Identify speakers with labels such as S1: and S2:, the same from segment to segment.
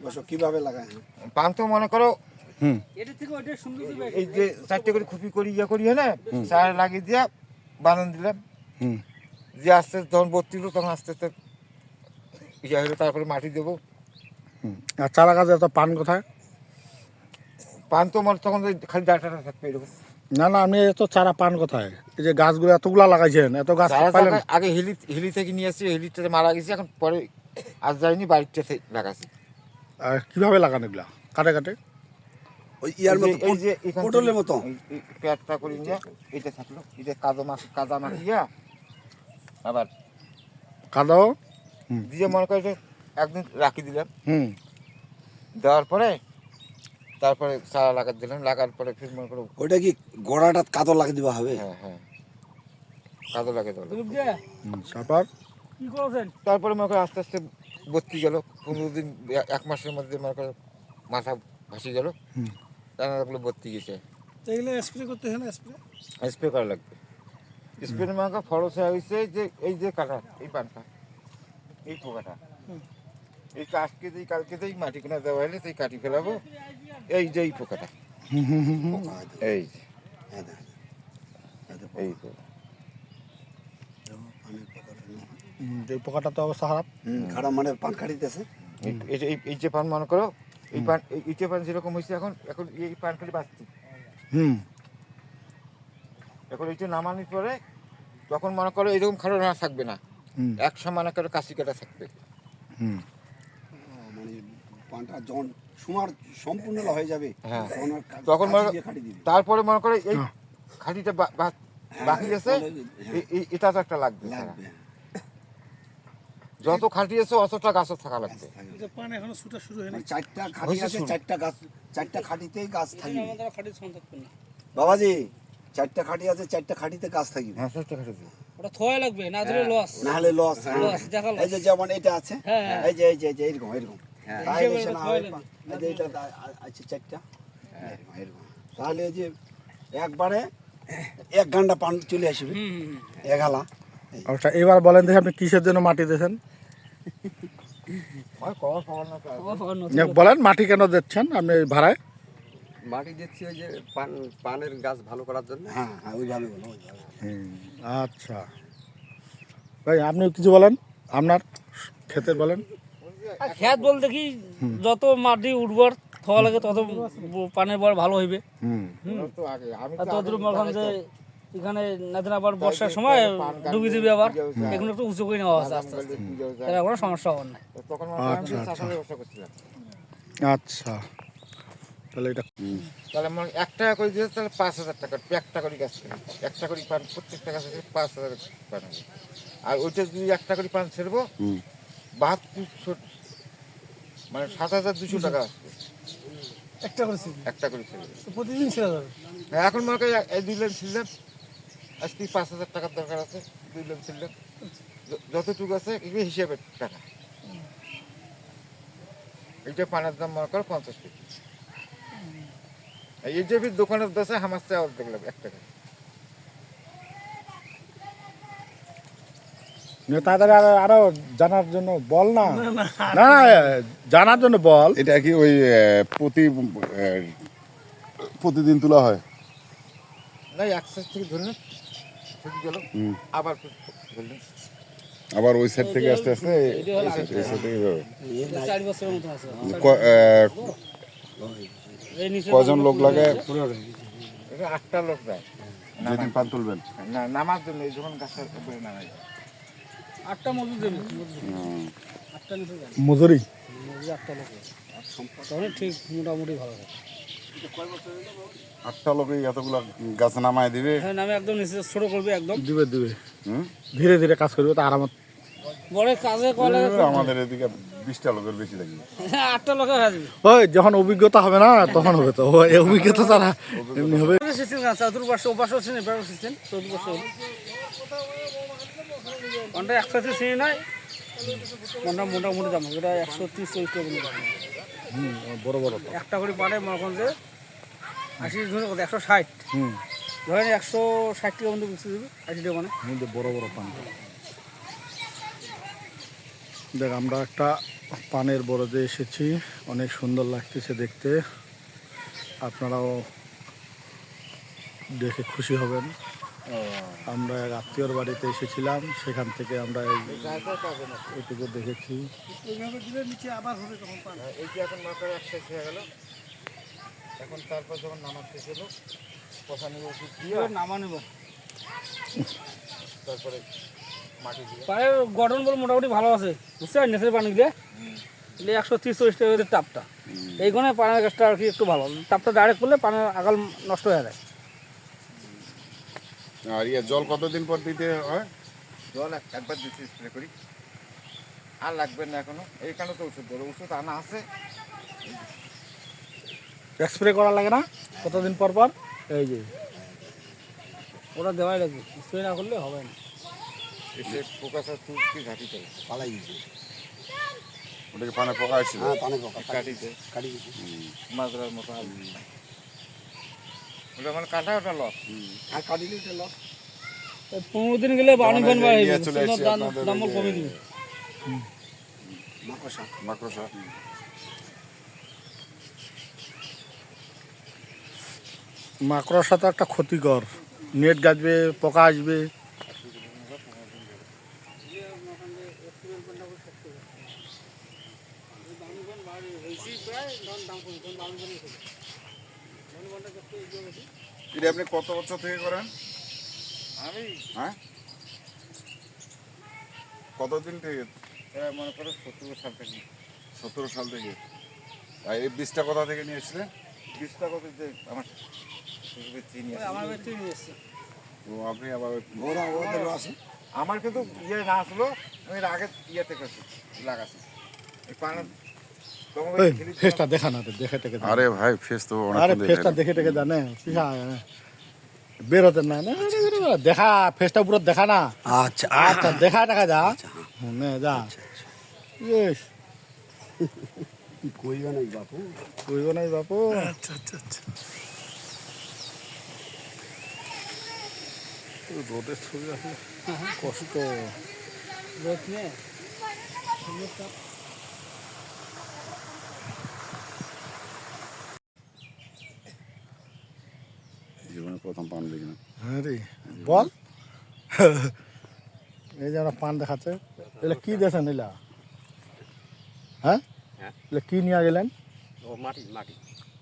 S1: বসো কিভাবে লাগায়?
S2: পান তো মনে করো
S3: হুম
S2: এই যে 4টে করে খুপি করি ইয়ে করি হ্যাঁ চারা লাগিয়ে দিয়া বাঁধন দিলাম।
S3: হুম
S2: যে আস্তে আস্তে যখন ভর্তি হলো তখন আস্তে আস্তে ইয়ে হলো, তারপরে মাটি দেবো।
S3: হুম। আর চারা গাছে এত পান কোথায়?
S2: পান তো মনে তখন ওই খালি ডাঁটাটা থাকবে এরকম।
S3: না না, আমি এত চারা পান কোথায়? এই যে গাছগুলো এতগুলা লাগাইছেন, এত গাছ
S2: চারা
S3: পাইলেন?
S2: আগে হিলি থেকে নিয়ে আসছি, হিলিটাতে মারা গেছি, এখন পরে আজ যাইনি বাড়িতে লাগাচ্ছি।
S3: আর কিভাবে লাগান এগুলা? কাটে কাটে?
S1: ওই ইয়ার মতো
S2: এই যে
S1: পটলের মতো
S2: পেটটা করে নিয়ে এটা থাকলো, এটা কাদা মাখিয়া আবার
S3: কাদাও?
S2: দিয়ে মনে করে যে একদিন রাখি দিলাম।
S3: হুম।
S2: দেওয়ার পরে তারপরে চারা লাগাতে দিলাম, লাগার পরে ফির মনে করো
S1: ওইটা কি গোড়াটা কাদর লাগিয়ে দেওয়া হবে?
S2: হ্যাঁ হ্যাঁ কাদা লাগিয়ে দেবো।
S3: তারপর
S2: তারপরে মনে করো আস্তে আস্তে ভর্তি গেল, 15 দিন 1 মাসের মধ্যে মনে করো মাথা ভাসি গেল, দানাগুলো ভর্তি গেছে।
S4: এগুলো স্প্রে করতে হয় না?
S2: স্প্রে করা লাগবে। স্প্রে মনে করো ফলস হয়ে হয়েছে যে এই যে কাটা এই পানটা এই পোকাটা এই আজকে যেই কালকে যেই মাটি কিনা দেওয়া হলে সেই কাটি ফেলাবো। এই যে এই পোকাটা এই যে, এই পোকা।
S3: এই পোকাটা তো অবস্থা খারাপ।
S1: খারাপ মানে পান খাড়িতেছে।
S2: এই যে পান মনে করো এই পান এই যে পান যেরকম হয়েছে এখন এখন এই পান খালি বাঁচছি।
S3: হুম।
S2: এখন এইটা নামানোর পরে তখন মনে করো এরকম খারাপ না থাকবে না, এক সমান করে কাশি কাটা থাকবে।
S3: হুম।
S1: মানে পানটা যখন সুমার সম্পূর্ণ হয়ে যাবে
S2: হ্যাঁ
S1: তখন
S2: তখন
S1: খাড়ি দিবে।
S2: তারপরে মনে করো এই খাঁটিটা বাকি আছে এটা তো একটা লাগবে। যত খাঁটি আছে অতটা গাছও থাকা লাগবে।
S4: পান এখনো ছুটা শুরু হয়নি।
S1: মানে 4টা খাঁটি আছে, 4টা গাছ, 4টা খাঁটিতেই গাছ থাকবে।
S4: আমাদের খাটির সন্তান না।
S1: বাবাজি 4টা খাঁটি আছে, 4টা খাঁটিতে গাছ থাকবে।
S2: হ্যাঁ সেটা খাঁটি।
S4: ওটা থোয়া লাগবে, না ধরে লস।
S1: না হলে লস।
S4: লস দেখা লস।
S1: এই যে যেমন এটা আছে,
S4: হ্যাঁ।
S1: এই যে এরকম তাহলে
S4: হিসেবে
S1: সে না
S4: থোয়া
S1: হয়
S4: লাগবে।
S1: এই যে এটা আছে 4টা এরকম তাহলে এই যে একবারে 1 ঘন্টা পান চলে আসবে এগালা।
S3: আচ্ছা, এবার বলেন দেখি আপনি কিসের জন্য মাটি দিয়েছেন? বলেন মাটি কেন দিচ্ছেন আপনি ভাড়ায়?
S5: মাটি দিচ্ছি ওই যে পানের গাছ ভালো করার জন্য।
S1: হ্যাঁ ওইভাবে বলো।
S3: আচ্ছা ভাই, আপনি কিছু বলেন আপনার ক্ষেতের বলেন।
S4: খেত বলতে কি যত মাটি উর্বর থোয়া লাগে তত পানের বড় ভালো হইবে। আর তত মনে যে এখানে নাদিন আবার বর্ষার সময় ডুবি দিবে, আবার এগুলো একটু উঁচু করে নেওয়া আছে আস্তে আস্তে, তাহলে কোনো সমস্যা হবে না।
S3: আচ্ছা তাহলে এটা
S2: তাহলে মানে 1 টাকা করে দিতে তাহলে 5,000 টাকা একটা করে গাছ, একটা করে পান প্রত্যেকটা গাছে 5,000 পান হবে। আর ওইটা যদি 1 টাকা করে পান ছেড়বো 72 মানে 7,200 টাকা আসবে
S4: একটা করেছি
S2: একটা করে ছেড়ে।
S4: প্রতিদিন ছেড়ে যাবে।
S2: হ্যাঁ এখন মনে করি এই 2 লাইন ছিললাম, আজকে 5,000 টাকার দরকার আছে, 2 লাইন ছিললাম, যতটুকু আছে এগুলো হিসেবে টাকা। এইটা পানের দাম মনে করো 50 টাকা। এই যে দোকানের দশে হামার চাওয়ার দেখলাম 1 টাকা।
S3: তাদের আরো জানার জন্য বল না, না জানার জন্য বল।
S6: এটা কি ওই প্রতিদিন তোলা হয়?
S2: না এক সাইড থেকে ধরলেন ঠিক গেল, আবার ধরলেন,
S6: আবার ওই সাইড থেকে আস্তে আস্তে এই সাইড থেকে যাবে।
S4: 4 বছরের মতো আছে।
S6: কয়জন লোক লাগে
S2: এটা 8টা লোক যায়
S6: যেদিন পান তুলবেন?
S2: না নামার জন্য, এই যখন গাছের উপরে নামাই
S4: 8টা মজুর দেবে, 8টা নিচে যায়
S3: মজুরি
S4: 8টা লোক, তাহলে ঠিক মোটামুটি ভালো হবে।
S6: 8টা লোকই এতগুলো গাছ নামায় দিবে?
S4: হ্যাঁ, নামে একদম নিচে ছোট করবে, একদম
S3: দিবে ধীরে ধীরে কাজ করবে, তো আরামত
S4: বড় কাজে করলে।
S6: আমাদের এদিকে 20টা লোকের বেশি লাগে।
S4: 8টা লোক হয়ে যাবে।
S3: ওই যখন অভিজ্ঞতা হবে না তখন হবে, তো এই অভিজ্ঞতা ছাড়া এমনি হবে।
S4: সিস্টেম না, চতুর্পাশে ওপাশে হচ্ছে না, এবার সিস্টেম চতুর্পাশে হলো কোনটা 130 সিঁড়ি নয়, কোনটা মোটামুটি দাম এটা 130 করে দাম।
S3: বড় বড়
S4: একটা করে পারে মনে করেন যে 80 ধরে কত 160, ধরেন 160 টাকা মতো বিক্রি দেবে, 80 টাকা মানে
S3: বড় বড় পান। দেখ আমরা একটা পানের বরজে এসেছি, অনেক সুন্দর লাগতেছে দেখতে, আপনারাও দেখে খুশি হবেন। আমরা এক আত্মীয়র বাড়িতে এসেছিলাম, সেখান থেকে আমরা এইটুকু দেখেছি।
S2: এই যে এখন মাথার শেষ হয়ে গেল, এখন তারপর যখন নামাতে ছিল পচানি ওষুধ দিয়ে
S4: নামা নেব।
S2: তারপরে মাটি দিয়ে
S4: পায়ের গঠন বলে মোটামুটি ভালো আছে, বুঝছেন? নেচের পানি দিয়ে 130-40 টাকা করে টাপটা, এইখানে পানের গাছটা আর কি একটু ভালো। টাপটা ডাইরেক্ট করলে পানের আগাল নষ্ট হয়ে যায়।
S6: আর ইয়ে জল কতদিন পর দিতে হয়?
S2: জল একবার দিতে স্প্রে করি, আর লাগবে না এখনো। এইখানে তো ওষুধ দেবো, ওষুধ আনা আছে।
S3: স্প্রে করা লাগে না কতদিন পর পর? এই যে
S4: ওটা দেওয়াই লাগবে, স্প্রে না করলে হবে না।
S2: এসে পোকাটা তুলছি ঘাটিতে
S1: পালাই গেছে।
S6: ওটাকে পানে পোকা আসছিল।
S1: হ্যাঁ, পানে পোকা
S2: কাটিতে
S1: কাটি গেছে।
S2: মাজরার মতো ওটা মানে কাটা, ওটা লস।
S1: আর কাটিলে এটা লস।
S4: 15 দিন গেলে বাউনি ফ্যান
S6: যেমন এই যে চলে এসেছে
S4: দাম
S6: আপনাদের
S4: কমে দিবে।
S1: মাকড়সা।
S6: মাকড়সা।
S3: মাকড়সা তো একটা ক্ষতিকর, নেট গাছবে, পোকা আসবে।
S6: এটা আপনি কত বছর থেকে করেন?
S2: আমি
S6: হ্যাঁ, কতদিন থেকে?
S2: মনে করো 70 সাল থেকে।
S6: 17 সাল থেকে। আর এই বীজটা কোথা থেকে নিয়ে এসেছিলেন?
S2: বীজটা কত যে আমার চিনি আছে।
S4: আমার ব্যক্তি নিয়ে এসছে।
S6: ও আপনি আবার
S1: ওদেরও আছে।
S2: আমার কিন্তু ইয়ে না আসলো, আমি এর আগে ইয়েতে করছি, লাগাছি এই পানের। তখন ওই খেলি
S3: ফেসটা দেখা না, দেখে টেকে জানে।
S6: আরে ভাই ফেস তো
S3: আরে
S6: অনেক
S3: ফেসটা দেখে টেকে জানে, বেরোতে না না, দেখা ফেসটা পুরো দেখা না।
S1: আচ্ছা
S3: আচ্ছা দেখা দেখা যা, নে যা। ইয়েস
S1: কইবে নাই বাপু।
S3: কইব নাই বাপু।
S1: আচ্ছা আচ্ছা আচ্ছা।
S3: রোদের ছবি আছে, কষ্ট।
S4: রোদ নিয়ে
S6: জীবনে প্রথম পান দেখি না।
S3: হ্যাঁ রে, বল। এই যে আমরা পান দেখাচ্ছে, এগুলো কি দিয়েছেন? এলা হ্যাঁ, এগুলো কি নিয়ে গেলেন?
S5: ও মাটি মাটি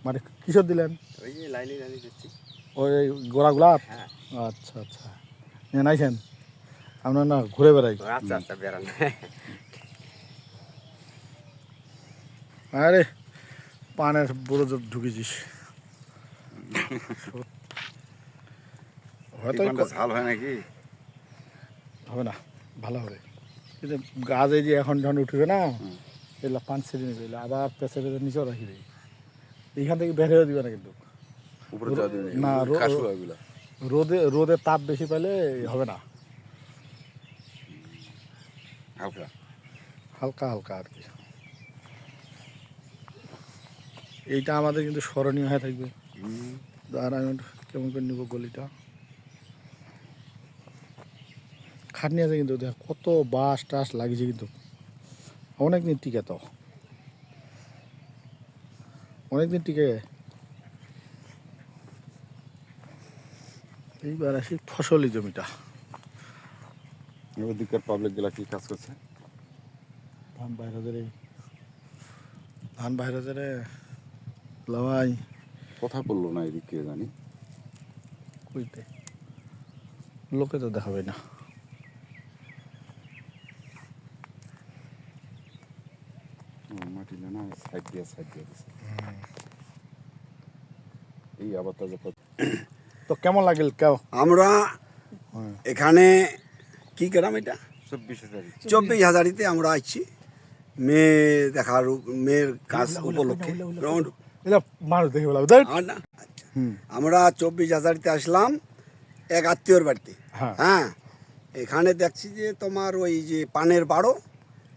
S3: মানে কিসব দিলেন?
S5: ওই যে লাইনে লাইনে দিচ্ছি।
S3: ওই গোড়া গোলাপ?
S5: হ্যাঁ।
S3: আচ্ছা আচ্ছা, নিয়ে নাইছেন? আমরা না ঘুরে বেড়াই।
S5: আচ্ছা আচ্ছা, বেড়ান।
S3: আরে পানের বড় ঢুকেছিস। হয়তো
S6: এই পানটা ঝাল হয় নাকি?
S3: হবে না, ভালো হবে, কিন্তু গাছ এই যে এখন যখন উঠবে না, এগুলো পান ছিঁড়ে নেবে, এগুলো আবার পেঁচে পেঁচে নিচেও রাখি দেবে, এইখান থেকে বের হয়ে দিবে না কিন্তু।
S6: উপরে যাওয়া দিবে
S3: না,
S6: খাসু এগুলা।
S3: রোদে তাপ বেশি পেলে হবে না,
S6: হালকা।
S3: হালকা হালকা আর কি। এইটা আমাদের কিন্তু স্মরণীয় হয়ে থাকবে। আর আমি কেমন করে নিব গলিটা, খাটনি আছে কিন্তু, দেখ কত বাঁশ টাস লাগিয়েছে, কিন্তু অনেকদিন টিকে, তো অনেকদিন টিকে। এইবার আসি ফসলি জমিটা।
S6: ওদিকের পাবলিক গুলা কি কাজ করছে?
S3: ধান বাইরে রে, ধান বাইরে রে লাভাই
S6: কোথায় পড়লো না এদিকে জানি।
S3: কইতে লোকে তো দেখাবে না।
S6: মাটি না না সাইড দিয়ে দিছে। এই আবার তাজা
S3: তো কেমন লাগল কেউ?
S1: আমরা
S3: হ্যাঁ।
S1: এখানে কি গ্রাম এটা?
S2: 24,000।
S1: 24,000-তে আমরা আসছি মেয়ে দেখার, মেয়ের কাজ উপলক্ষে।
S3: এটা মানুষ দেখে বলা বুঝলেন?
S1: আর না, আচ্ছা। আমরা 24,000-তে আসলাম এক আত্মীয়র বাড়িতে।
S3: হ্যাঁ।
S1: হ্যাঁ, এখানে দেখছি যে তোমার ওই যে পানের বাড়ো,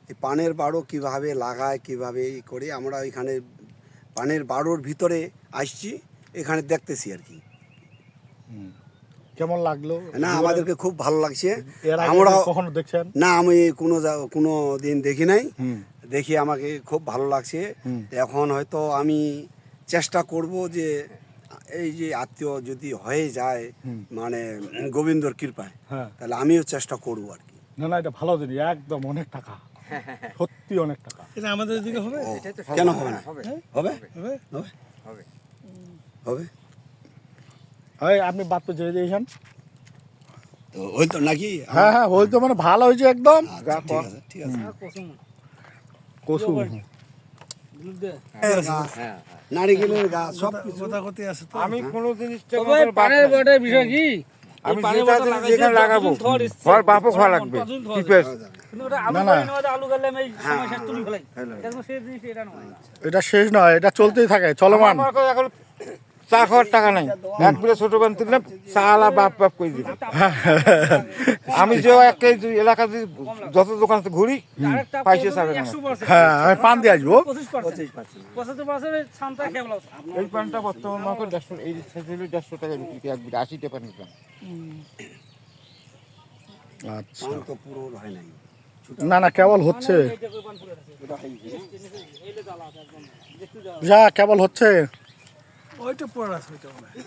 S1: এই পানের বাড়ো কিভাবে লাগায়, কিভাবে ই করে, আমরা ওইখানে পানের বাড়োর ভিতরে আসছি, এখানে দেখতেছি আর কি।
S3: কেমন লাগলো?
S1: না, আমাদেরকে খুব ভালো লাগছে।
S3: এর আগে
S1: আমরা
S3: কখনো দেখছেন?
S1: না, আমি কোনো দিন দেখি নাই। দেখি আমাকে খুব ভালো লাগছে। এখন হয়তো আমি চেষ্টা করব যে এই যে আত্মীয় যদি হয়ে যায় মানে গোবিন্দর কৃপায়,
S3: হ্যাঁ
S1: তাহলে আমিও চেষ্টা করব আর কি।
S3: না না এটা ভালো জিনিস, একদম অনেক টাকা, সত্যি অনেক টাকা।
S7: এটা আমাদের এদিকে হবে?
S1: ও, কেন হবে না?
S5: হবে
S1: হবে
S7: হবে?
S1: হবে
S5: হবে
S1: হবে।
S3: এই আপনি বাদ তো ছেড়ে দিয়েছেন।
S1: তো ওই তো নাকি?
S3: হ্যাঁ হ্যাঁ ওই তো মানে ভালো হয়েছে একদম।
S1: আচ্ছা, ঠিক আছে ঠিক আছে।
S3: কসু
S5: হ্যাঁ
S1: নারিকেলের গাছ সব
S7: কথাকথি আছে তো।
S2: আমি কোনো জিনিসটা
S4: তবে পানের বটের বিষয় কি
S2: আমি
S4: এই পানের
S2: যেটা
S4: বটটা
S2: জিনিস যেখানে লাগাবো
S4: যতদিন থর ইচ্ছে,
S2: ফল বাপও খাওয়া লাগবে
S4: ততদিন থর
S2: প্রিপেয়ার
S4: কিন্তু ওটা আলু
S3: না, না।
S4: গাড়ি নেওয়া আলু গাড়লে আমি সময় শেষ তুলি ফেলাই দেখো সেই জিনিস এটা নয়।
S3: এটা শেষ নয়, এটা চলতেই থাকে, চলমান।
S2: আমার কাছে এখন চা খাওয়ার টাকা নাই, এক বিলে ছোট পান তুললাম চা আলা বাপ বাপ করে দিল। আমি যে এলাকাতে যত দোকানে ঘুরি
S4: আরেকটা
S2: পাইছে চাবে না।
S4: 100%
S3: হ্যাঁ আমি পান দিয়ে আসবো।
S4: 25% 75% ছানটা খেয়ে ফেলাও।
S2: এই পানটা বর্তমান মার্কেট 150, এই ছিল 150 টাকা বিক্রি, এক বিলে 80 টাকা নিতাম।
S3: আচ্ছা
S1: পান তো পুরো হয় নাই।
S3: না না কেবল হচ্ছে, যা কেবল হচ্ছে।
S7: ওইটা পড়ে আছে ওইটা মনে হয়।